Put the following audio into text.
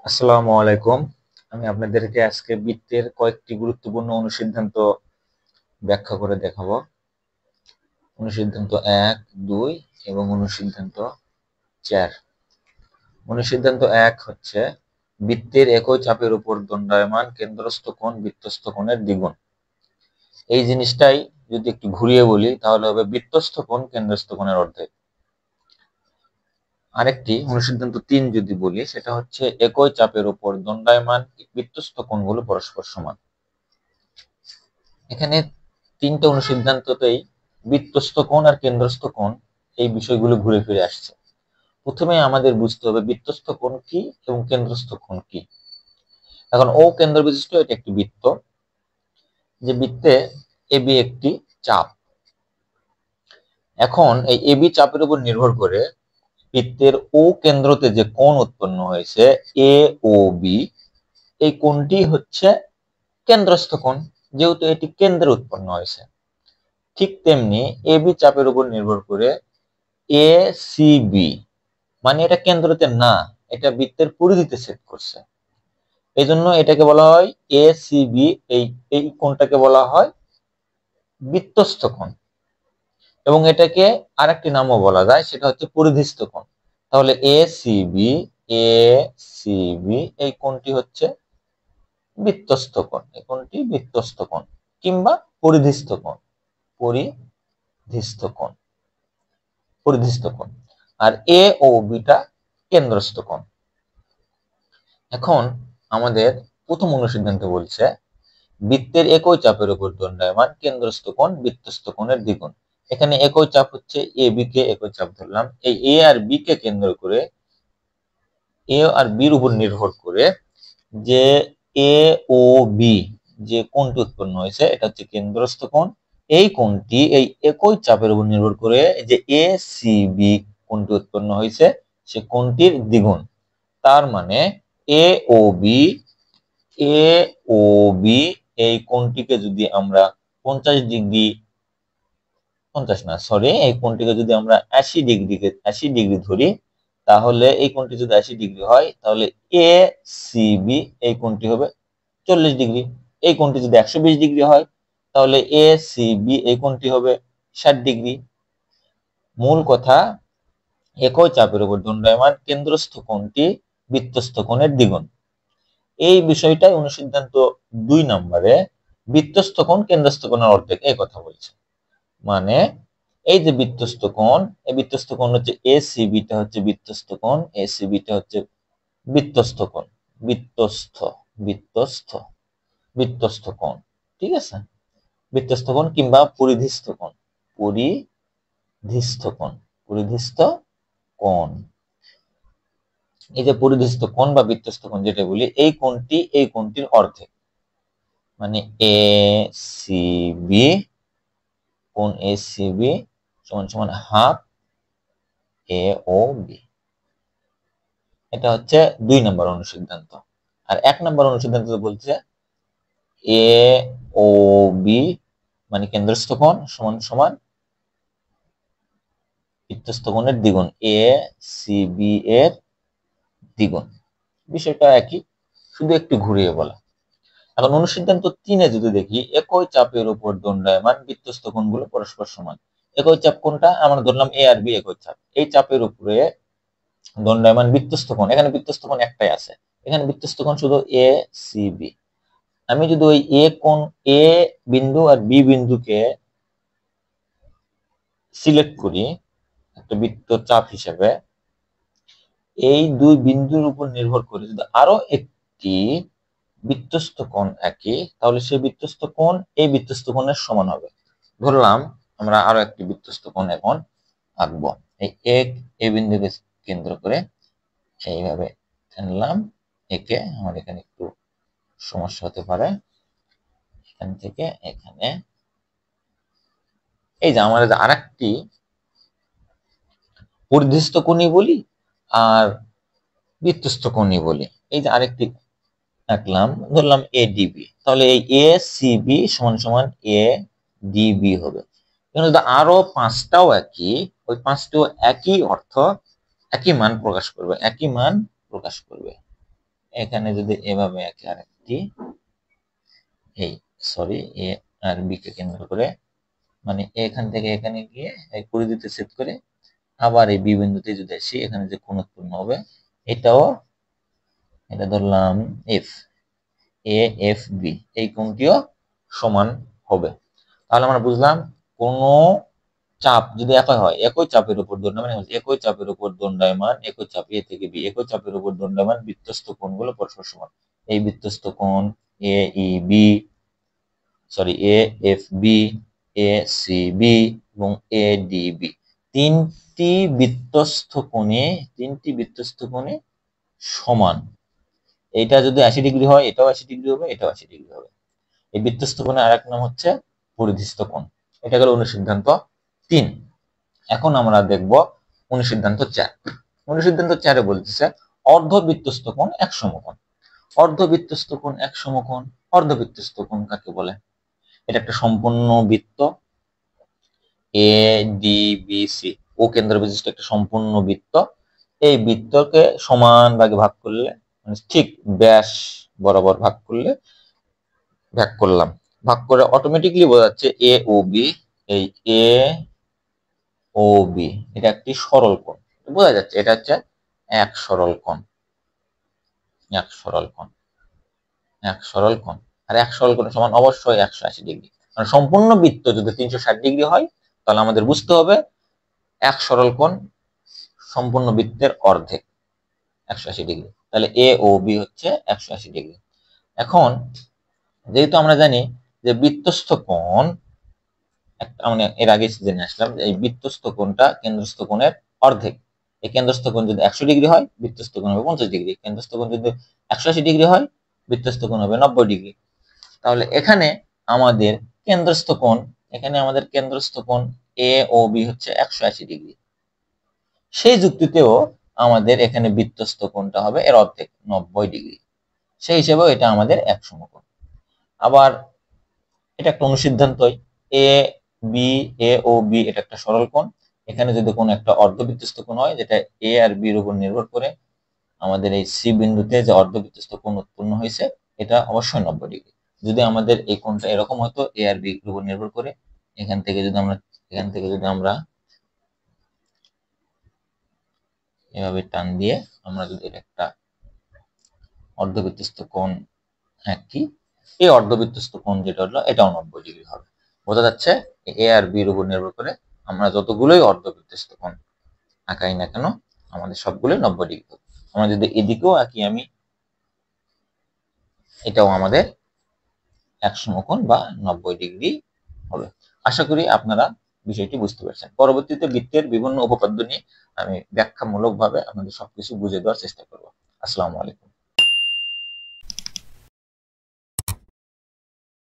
আসসালামু আলাইকুম। আমি আপনাদেরকে আজকে বৃত্তের কয়েকটি গুরুত্বপূর্ণ অনুসিদ্ধান্ত ব্যাখ্যা করে দেখাবো। অনুসিদ্ধান্ত 1, 2 এবং অনুসিদ্ধান্ত 4। অনুসিদ্ধান্ত 1 হচ্ছে বৃত্তের একই চাপের উপর দণ্ডায়মান কেন্দ্রস্থ কোণ বৃত্তস্থ কোণের দ্বিগুণ। এই জিনিসটাই যদি একটু ঘুরিয়ে বলি তাহলে হবে বৃত্তস্থ কোণ কেন্দ্রস্থ কোণের অর্ধেক। আরেকটি অনুসিদ্ধান্ত 3 যদি বলি সেটা হচ্ছে একই চাপের উপর দণ্ডায়মান বৃত্তস্থ কোণগুলো পরস্পর সমান। এখানে তিনটা অনুসিদ্ধান্ততেই বৃত্তস্থ কোণ আর কেন্দ্রস্থ কোণ এই বিষয়গুলো ঘুরে ফিরে আসছে। প্রথমে আমাদের বুঝতে হবে বৃত্তস্থ কোণ কি এবং কেন্দ্রস্থ কোণ কি। এখন ও কেন্দ্র বিশিষ্ট এটা একটি বৃত্ত, যে বৃত্তে এবি একটি চাপ। এখন এই এবি চাপের উপর নির্ভর করে বৃত্তের ও কেন্দ্রতে যে কোণ উৎপন্ন হয়েছে এ ও বি, এই কোণটি হচ্ছে কেন্দ্রস্থ কোণ, যেহেতু এটি কেন্দ্রে উৎপন্ন হয়েছে। ঠিক তেমনি এবি চাপের উপর নির্ভর করে এ সি বি, মানে এটা কেন্দ্রতে না, এটা বৃত্তের পরিধিতে ছেদ করছে, এই জন্য এটাকে বলা হয় এ সি বি। এই কোণটাকে বলা হয় বৃত্তস্থ কোণ, এবং এটাকে আরেকটি নামও বলা যায়, সেটা হচ্ছে পরিধিস্থ কোণ। তাহলে A C B, A C B এই কোণটি হচ্ছে বৃত্তস্থ কোণ, এই কোণটি বৃত্তস্থ কোণ কিংবা পরিধিস্থ কোণ, পরিধিস্থ কোণ, পরিধিস্থ কোণ। আর এ ও বিটা কেন্দ্রস্থ কোণ। এখন আমাদের প্রথম অনুসিদ্ধান্ত বলছে বৃত্তের একই চাপের উপর দণ্ডায়মান কেন্দ্রস্থ কোণ বৃত্তস্থ কোণের দ্বিগুণ। এখানে একই চাপ হচ্ছে এ বি কে একই চাপ ধরলাম। এই এ আর বি কে কেন্দ্র করে, এ আর বির উপর নির্ভর করে যে এ ও বি যে কোণটি উৎপন্ন হয়েছে এটা হচ্ছে কেন্দ্রস্থ কোণ। এই কোণটি এই একই চাপের উপর নির্ভর করে যে এ সি বি কোণটি উৎপন্ন হয়েছে সে কোণটির দ্বিগুণ। তার মানে এ ও বি, এ ও বি এই কোণটিকে যদি আমরা 50 ডিগ্রি, 50 না সরি, এই কোণটিকে যদি আমরা 80 ডিগ্রি ধরি, তাহলে এই কোণটি যদি 80 ডিগ্রি হয় তাহলে এ সি বি এই কোণটি হবে 40 ডিগ্রি। এই কোণটি যদি 120 ডিগ্রি হয় তাহলে এ সি বি এই কোণটি হবে 60 ডিগ্রি। মূল কথা, একই চাপের উপর দণ্ডায়মান কেন্দ্রস্থ কোণটি বৃত্তস্থ কোণের দ্বিগুণ। এই বিষয়টাই অনুসিদ্ধান্ত 2 নম্বরে বৃত্তস্থ কোণ কেন্দ্রস্থ কোণের অর্ধেক এই কথা বলছে। মানে এই যে বৃত্তস্থ কোণ, এই বৃত্তস্থ কোণ হচ্ছে এ সি বিটা হচ্ছে বৃত্তস্থ কোণ, এ সি বিটা হচ্ছে বৃত্তস্থ কোণ, বৃত্তস্থ, বৃত্তস্থ, বৃত্তস্থ কোণ। ঠিক আছে, বৃত্তস্থ কোণ কিংবা পরিধিস্থ কোণ, পরিধিস্থ কোণ, পরিধিস্থ কোণ। এই যে পরিধিস্থ কোণ বা বৃত্তস্থ কোণ যেটা বলি, এই কোণটি এই কোণটির অর্ধেক, মানে এ সি বি, কোণ এ সি বি সমান সমান হাফ এ ও বি। এটা হচ্ছে 2 নম্বর অনুসিদ্ধান্ত। আর 1 নম্বর অনুসিদ্ধান্ত বলছে এ ও বি মানে কেন্দ্রস্থ কোণ সমান সমান বৃত্তস্থ কোণের দ্বিগুণ, এ সি বি এর দ্বিগুণ। বিষয়টা একই, শুধু একটু ঘুরিয়ে বলা। এখন অনুসিদ্ধান্ত 3 যদি দেখি, একই চাপের উপর দণ্ডায়মান বৃত্তস্থ কোণগুলো পরস্পর সমান। একই চাপ কোনটা? আমরা ধরলাম এ আর বি একই চাপ। এই চাপের উপরে দণ্ডায়মান বৃত্তস্থ কোণ, এখানে বৃত্তস্থ কোণ একটাই আছে, এখানে বৃত্তস্থ কোণ শুধু এ সি বি। আমি যদি ওই এ কোণ, এ বিন্দু আর বি বিন্দুকে সিলেক্ট করি একটা বৃত্তচাপ হিসেবে, এই দুই বিন্দুর উপর নির্ভর করে যদি আরো একটি বৃত্তস্থ কোণ আঁকি, তাহলে সেই বৃত্তস্থ কোণ এই বৃত্তস্থ কোণের সমান হবে। ধরলাম আমরা আরো একটি বৃত্তস্থ কোণ এখন আঁকবো। এই এক এ বিন্দুকে কেন্দ্র করে এইভাবে টানলাম একে, আমার এখানে একটু সমস্যা হতে পারে, এখান থেকে এখানে। এই যে আমার আরেকটি পরিধিস্থ কোণই বলি আর বৃত্তস্থ কোণই বলি, এই যে আরেকটি আঁকলাম, ধরলাম এ ডিবি, তাহলে এই এ সিবি সমান সমান এ ডিবি হবে। এখানে যদি আরো 5টাও একই, ওই 5টিও একই অর্থ, একই মান প্রকাশ করবে, একই মান প্রকাশ করবে। এখানে যদি এভাবে একে আরেকটি এই সরি এ আর বি কে কেন্দ্র করে মানে এখান থেকে এখানে গিয়ে এই পরিধিতে ছেদ করে আবার এই বি বিন্দুতে যদি আসি এখানে যে কোণ উৎপন্ন হবে এটাও এটা ধরলাম এফ এ এফ বি এই কোণটিও সমান হবে। তাহলে আমরা বুঝলাম কোন চাপ যদি একই হয় একই চাপের উপর দণ্ডায়মান একই চাপের উপর দণ্ডায়মান একই চাপ এ থেকে বি একই চাপের উপর দণ্ডায়মান বৃত্তস্থ কোণগুলো পরস্পর সমান। এই বৃত্তস্থ কোণ A E B sorry A F B A C B এবং এ ডি বি তিনটি বৃত্তস্থ কোণে সমান। এটা যদি 80 ডিগ্রি হয় এটাও 80 ডিগ্রি হবে এটাও 80 ডিগ্রি হবে। এই বৃত্তস্থ কোণের আরেক নাম হচ্ছে পরিধিস্থ কোণ। এটা গেল অনুসিদ্ধান্ত 3। এখন আমরা দেখব অনুসিদ্ধান্ত 4। অনুসিদ্ধান্ত 4 বলতেছে অর্ধবৃত্তস্থ কোণ এক সমকোণ। অর্ধবৃত্তস্থ কোণ এক সমকোণ। অর্ধবৃত্তস্থ কোণ কাকে বলে? এটা একটা সম্পূর্ণ বৃত্ত এ ডি বি সি ও কেন্দ্র বিশিষ্ট একটা সম্পূর্ণ বৃত্ত। এই বৃত্তকে সমান ভাগে ভাগ করলে মানে ঠিক ব্যাস বরাবর ভাগ করলাম ভাগ করে অটোমেটিকলি বোঝা যাচ্ছে এ ও বি এই এ ও বি এটা একটি সরল কোণ বোঝা যাচ্ছে এটা হচ্ছে এক সরল কোণ এক সরল কোণ এক সরল কোণ আর এক সরল কোণ সমান অবশ্যই 180 ডিগ্রি। মানে সম্পূর্ণ বৃত্ত যদি 360 ডিগ্রি হয় তাহলে আমাদের বুঝতে হবে এক সরল কোণ সম্পূর্ণ বৃত্তের অর্ধেক 180 ডিগ্রি। তাহলে এ ও বি হচ্ছে 180 ডিগ্রি। এখন যেহেতু আমরা জানি যে বৃত্তস্থ কোণ মানে এর আগে জেনে আসলাম যে এই বৃত্তস্থ কোণটা কেন্দ্রস্থ কোণের অর্ধেক। এই কেন্দ্রস্থ কোণ যদি 100 ডিগ্রি হয় বৃত্তস্থ কোণ হবে 50 ডিগ্রি। কেন্দ্রস্থ কোণ যদি 180 ডিগ্রি হয় বৃত্তস্থ কোণ হবে 90 ডিগ্রি। তাহলে এখানে আমাদের কেন্দ্রস্থ কোণ এ ও বি হচ্ছে 180 ডিগ্রি। সেই যুক্তিতেও আমাদের এখানে বৃত্তস্থ কোণটা হবে এর অর্ধেক 90 ডিগ্রি। সেই হিসেবেও এটা আমাদের এক সমকোণ। আবার এটা একটা অনুসিদ্ধান্তই A B A O B এটা একটা সরল কোণ। এখানে যদি কোনো একটা অর্ধবৃত্তস্থ কোণ হয় যেটা এ আর বি এর উপর নির্ভর করে আমাদের এই সি বিন্দুতে যে অর্ধবৃত্তস্থ কোণ উৎপন্ন হয়েছে এটা অবশ্যই 90 ডিগ্রি। যদি আমাদের এই কোণটা এরকম হতো এ আর বি এর উপর নির্ভর করে এখান থেকে যদি আমরা এভাবে টান দিয়ে আমরা যদি এটা একটা অর্ধবৃত্তস্থ কোণ আঁকি এই অর্ধবৃত্তস্থ কোণ যেটা হলো এটাও 90 ডিগ্রি হবে। বোঝা যাচ্ছে এ আর বি এর উপর নির্ভর করে আমরা যতগুলোই অর্ধবৃত্তস্থ কোণ আঁকাই না কেন আমাদের সবগুলোই 90 ডিগ্রি হবে। আমরা যদি এদিকেও আঁকি আমি এটাও আমাদের এক সমকোণ বা 90 ডিগ্রি হবে। আশা করি আপনারা বিষয়টি বুঝতে পারছেন। পরবর্তীতে বৃত্তের বিভিন্ন উপপাদ্য নিয়ে আমি ব্যাখ্যামূলকভাবে আপনাদের সবকিছু বুঝিয়ে দেওয়ার চেষ্টা করব। আসসালামু আলাইকুম।